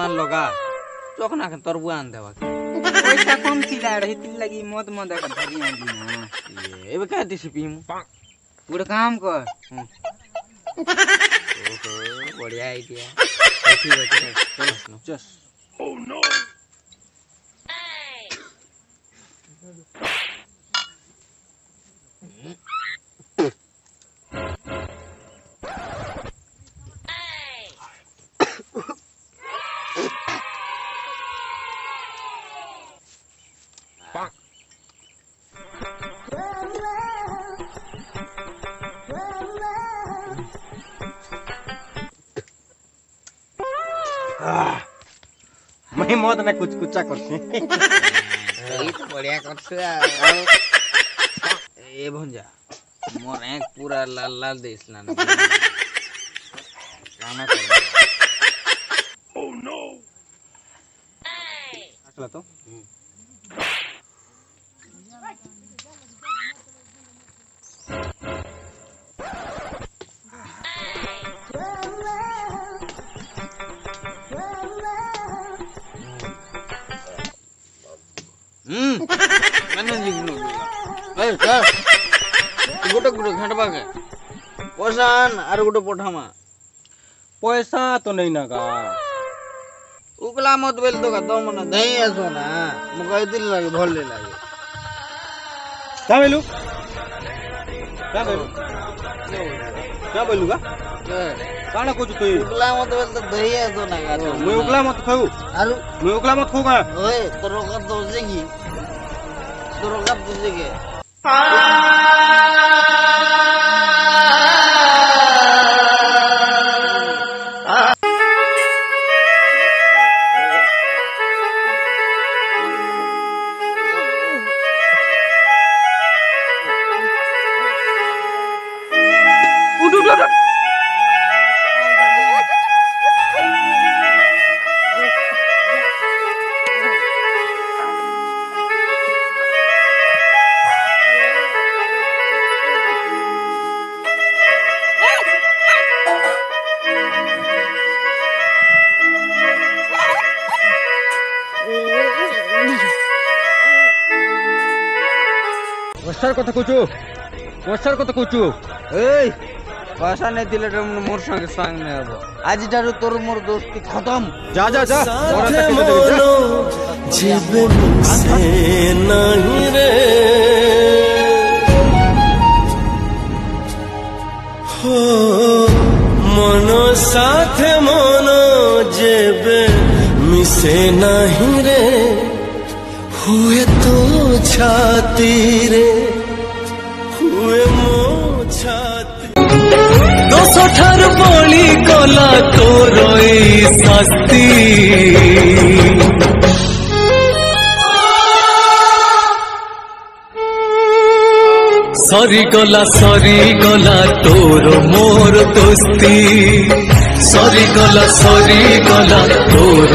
आन लगा चोखना के तरबुआ आन देवा पैसा कम सीधा रही तिल लगी मत मत का धरी आंदी ना ये एबे कहती से पीम पूरा काम कर ओहो बढ़िया आइडिया ठीक है चलो चस ओह नो मैं मौत में कुछ कुचा करते बढ़िया करते ये भंजा मोर एक पूरा लाल लाल देश लाना गाना कर ओह नो चला तो मैंने जिगनो ए सर गुटे गुटे घंटबा के पोसान आर गुटे पोठामा पैसा तो नहीं नगा उकला मत बेल तो का दम ना दही आसो ना मुका दिल लागे भले लागे क्या बोलू का काना कुछ तो उकला मत बेल तो दही आसो ना का मैं उकला मत खाऊ आरु मैं उकला मत खाऊंगा ओए तोरो का दोजेगी तोरो का दोजेगे वर्षार कथा कहचु ए पैसा नहीं दिले तो मोर संगे संग नहीं हबो आज डारो तोर मोर दोस्ती खत्म जा जा जा जीवे से नहीं रे हो मनो साथे मनो जेबे मिसे नहीं रे हुए तो छाती रे हुए मो छाती 200 ठार बोली गला तोर शास्ति सरी गला तोर मोर दोस्ती सरी गला तोर